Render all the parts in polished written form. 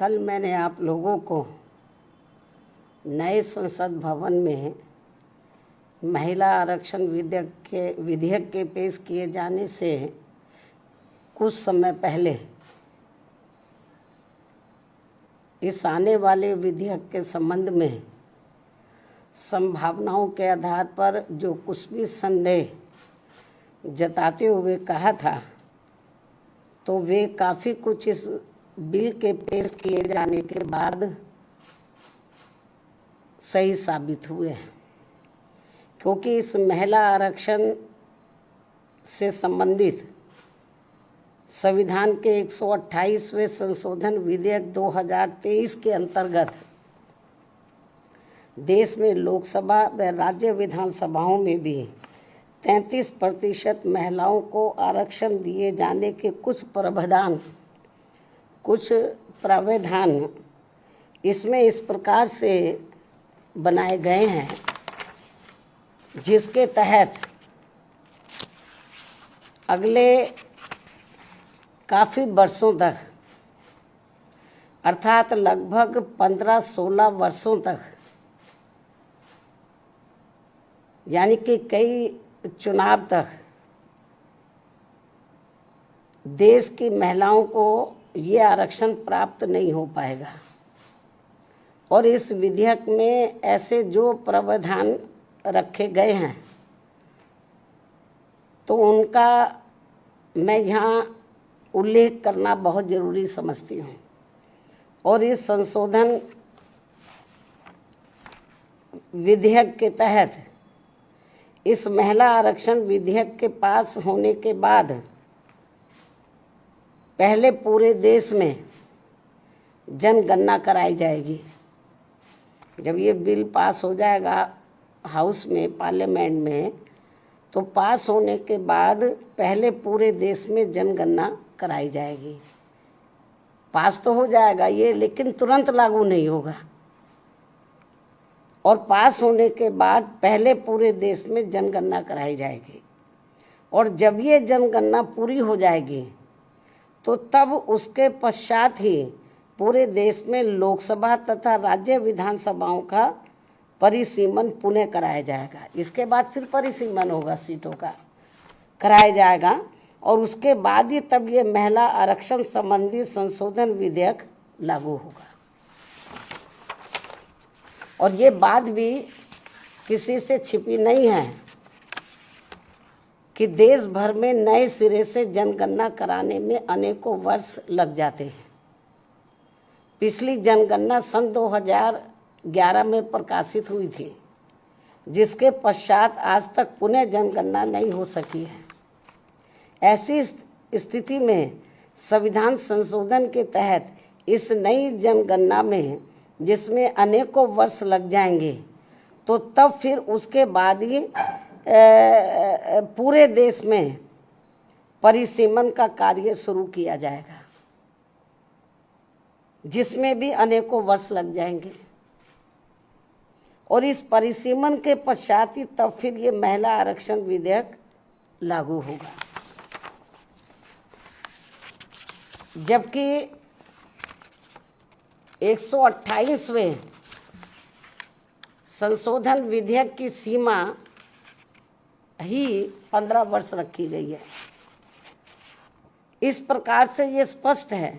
कल मैंने आप लोगों को नए संसद भवन में महिला आरक्षण विधेयक के पेश किए जाने से कुछ समय पहले इस आने वाले विधेयक के संबंध में संभावनाओं के आधार पर जो कुछ भी संदेह जताते हुए कहा था, तो वे काफ़ी कुछ इस बिल के पेश किए जाने के बाद सही साबित हुए हैं, क्योंकि इस महिला आरक्षण से संबंधित संविधान के 128वें संशोधन विधेयक 2023 के अंतर्गत देश में लोकसभा व राज्य विधानसभाओं में भी 33% महिलाओं को आरक्षण दिए जाने के कुछ प्रावधान इसमें इस प्रकार से बनाए गए हैं, जिसके तहत अगले काफ़ी वर्षों तक, अर्थात लगभग 15-16 वर्षों तक, यानी कि कई चुनाव तक देश की महिलाओं को ये आरक्षण प्राप्त नहीं हो पाएगा। और इस विधेयक में ऐसे जो प्रावधान रखे गए हैं, तो उनका मैं यहाँ उल्लेख करना बहुत ज़रूरी समझती हूँ। और इस संशोधन विधेयक के तहत इस महिला आरक्षण विधेयक के पास होने के बाद पहले पूरे देश में जनगणना कराई जाएगी। जब ये बिल पास हो जाएगा हाउस में, पार्लियामेंट में, तो पास होने के बाद पहले पूरे देश में जनगणना कराई जाएगी। पास तो हो जाएगा ये, लेकिन तुरंत लागू नहीं होगा। और पास होने के बाद पहले पूरे देश में जनगणना कराई जाएगी। और जब ये जनगणना पूरी हो जाएगी, तो तब उसके पश्चात ही पूरे देश में लोकसभा तथा राज्य विधानसभाओं का परिसीमन पुनः कराया जाएगा। इसके बाद फिर परिसीमन होगा, सीटों का कराया जाएगा। और उसके बाद ही तब ये महिला आरक्षण संबंधी संशोधन विधेयक लागू होगा। और ये बात भी किसी से छिपी नहीं है कि देश भर में नए सिरे से जनगणना कराने में अनेकों वर्ष लग जाते हैं। पिछली जनगणना सन 2011 में प्रकाशित हुई थी, जिसके पश्चात आज तक पुनः जनगणना नहीं हो सकी है। ऐसी स्थिति में संविधान संशोधन के तहत इस नई जनगणना में, जिसमें अनेकों वर्ष लग जाएंगे, तो तब फिर उसके बाद ही पूरे देश में परिसीमन का कार्य शुरू किया जाएगा, जिसमें भी अनेकों वर्ष लग जाएंगे। और इस परिसीमन के पश्चात ही तब फिर ये महिला आरक्षण विधेयक लागू होगा। जबकि 128वें संशोधन विधेयक की सीमा ही 15 वर्ष रखी गई है। इस प्रकार से ये स्पष्ट है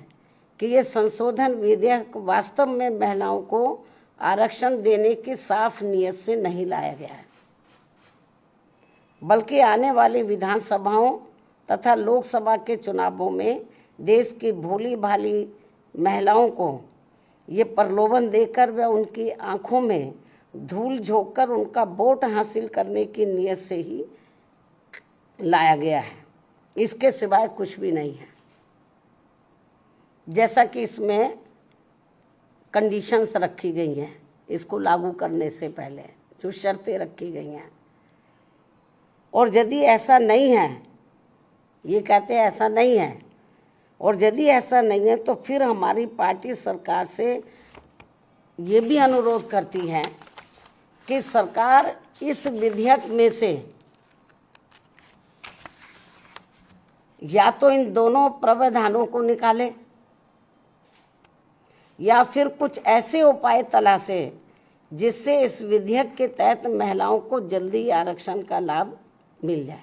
कि ये संशोधन विधेयक वास्तव में महिलाओं को आरक्षण देने की साफ नीयत से नहीं लाया गया है, बल्कि आने वाली विधानसभाओं तथा लोकसभा के चुनावों में देश की भोली भाली महिलाओं को ये प्रलोभन देकर व उनकी आंखों में धूल झोंककर उनका वोट हासिल करने की नीयत से ही लाया गया है। इसके सिवाय कुछ भी नहीं है। जैसा कि इसमें कंडीशंस रखी गई हैं, इसको लागू करने से पहले जो शर्तें रखी गई हैं। और यदि ऐसा नहीं है, ये कहते हैं ऐसा नहीं है, और यदि ऐसा नहीं है, तो फिर हमारी पार्टी सरकार से ये भी अनुरोध करती है कि सरकार इस विधेयक में से या तो इन दोनों प्रावधानों को निकाले या फिर कुछ ऐसे उपाय तलाशे जिससे इस विधेयक के तहत महिलाओं को जल्दी आरक्षण का लाभ मिल जाए।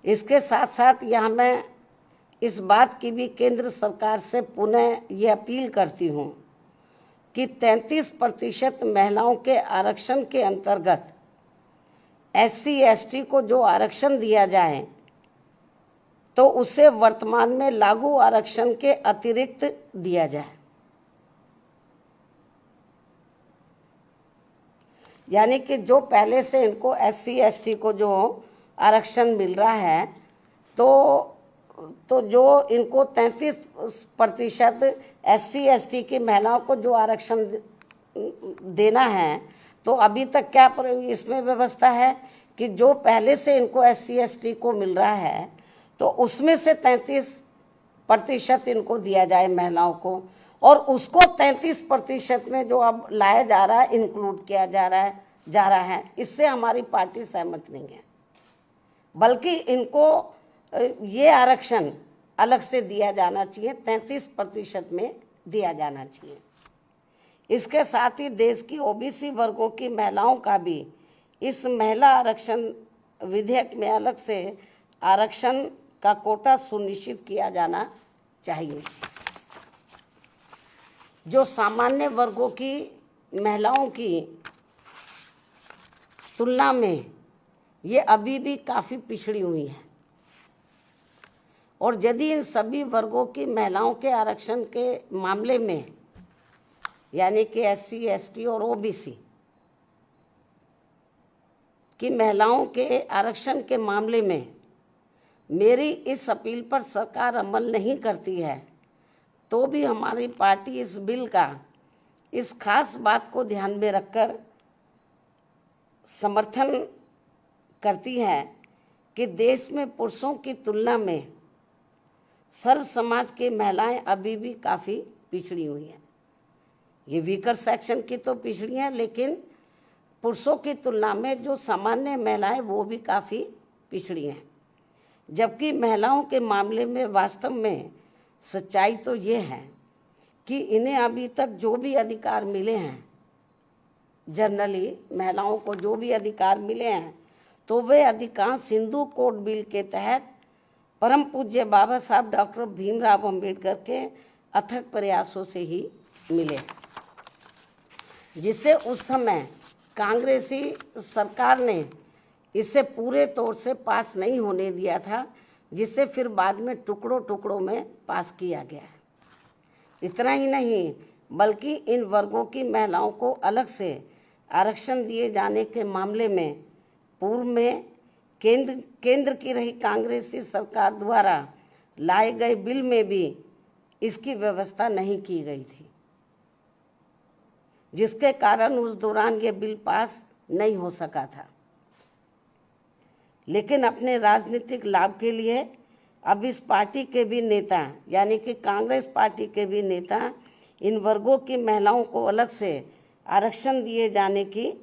इसके साथ साथ यहाँ मैं इस बात की भी केंद्र सरकार से पुनः ये अपील करती हूँ कि 33% महिलाओं के आरक्षण के अंतर्गत SC ST को जो आरक्षण दिया जाए तो उसे वर्तमान में लागू आरक्षण के अतिरिक्त दिया जाए। यानी कि जो पहले से इनको SC ST को जो आरक्षण मिल रहा है तो जो इनको 33% SC ST की महिलाओं को जो आरक्षण देना है, तो अभी तक क्या इसमें व्यवस्था है कि जो पहले से इनको SC ST को मिल रहा है तो उसमें से 33% इनको दिया जाए महिलाओं को, और उसको 33% में जो अब लाया जा रहा है, इंक्लूड किया जा रहा है। इससे हमारी पार्टी सहमत नहीं है, बल्कि इनको ये आरक्षण अलग से दिया जाना चाहिए, 33% में दिया जाना चाहिए। इसके साथ ही देश की OBC वर्गों की महिलाओं का भी इस महिला आरक्षण विधेयक में अलग से आरक्षण का कोटा सुनिश्चित किया जाना चाहिए। जो सामान्य वर्गों की महिलाओं की तुलना में ये अभी भी काफ़ी पिछड़ी हुई है, और यदि इन सभी वर्गों की महिलाओं के आरक्षण के मामले में, यानी कि SC ST और OBC की महिलाओं के आरक्षण के मामले में मेरी इस अपील पर सरकार अमल नहीं करती है, तो भी हमारी पार्टी इस बिल का इस खास बात को ध्यान में रखकर समर्थन करती है कि देश में पुरुषों की तुलना में सर्व समाज की महिलाएं अभी भी काफ़ी पिछड़ी हुई हैं। ये वीकर सेक्शन की तो पिछड़ी हैं, लेकिन पुरुषों की तुलना में जो सामान्य महिलाएं वो भी काफ़ी पिछड़ी हैं। जबकि महिलाओं के मामले में वास्तव में सच्चाई तो ये है कि इन्हें अभी तक जो भी अधिकार मिले हैं, जनरली महिलाओं को जो भी अधिकार मिले हैं, तो वे अधिकांश हिंदू कोड बिल के तहत परम पूज्य बाबा साहब डॉक्टर भीमराव अंबेडकर के अथक प्रयासों से ही मिले, जिसे उस समय कांग्रेसी सरकार ने इसे पूरे तौर से पास नहीं होने दिया था, जिसे फिर बाद में टुकड़ों टुकड़ों में पास किया गया। इतना ही नहीं, बल्कि इन वर्गों की महिलाओं को अलग से आरक्षण दिए जाने के मामले में पूर्व में केंद्र की रही कांग्रेसी सरकार द्वारा लाए गए बिल में भी इसकी व्यवस्था नहीं की गई थी, जिसके कारण उस दौरान ये बिल पास नहीं हो सका था। लेकिन अपने राजनीतिक लाभ के लिए अब इस पार्टी के भी नेता, यानी कि कांग्रेस पार्टी के भी नेता, इन वर्गों की महिलाओं को अलग से आरक्षण दिए जाने की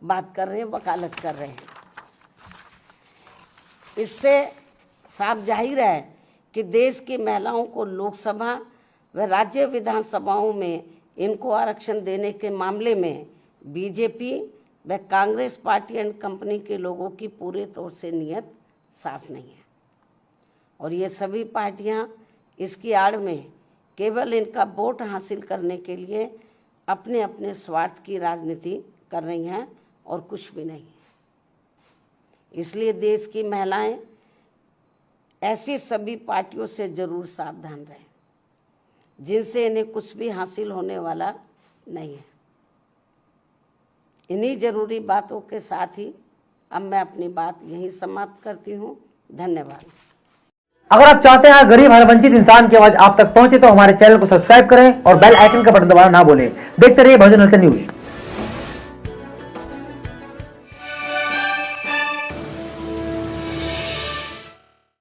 बात कर रहे हैं, वकालत कर रहे हैं। इससे साफ जाहिर है कि देश की महिलाओं को लोकसभा व राज्य विधानसभाओं में इनको आरक्षण देने के मामले में बीजेपी व कांग्रेस पार्टी एंड कंपनी के लोगों की पूरे तौर से नीयत साफ नहीं है, और ये सभी पार्टियां इसकी आड़ में केवल इनका वोट हासिल करने के लिए अपने अपने स्वार्थ की राजनीति कर रही हैं और कुछ भी नहीं। इसलिए देश की महिलाएं ऐसी सभी पार्टियों से जरूर सावधान रहें जिनसे इन्हें कुछ भी हासिल होने वाला नहीं है। इन्हीं जरूरी बातों के साथ ही अब मैं अपनी बात यहीं समाप्त करती हूँ। धन्यवाद। अगर आप चाहते हैं गरीब हर वंचित इंसान की आवाज आप तक पहुंचे तो हमारे चैनल को सब्सक्राइब करें और बेल आइकन का बटन दबाना ना भूलें। देखते रहिए बहुजन हलचल न्यूज।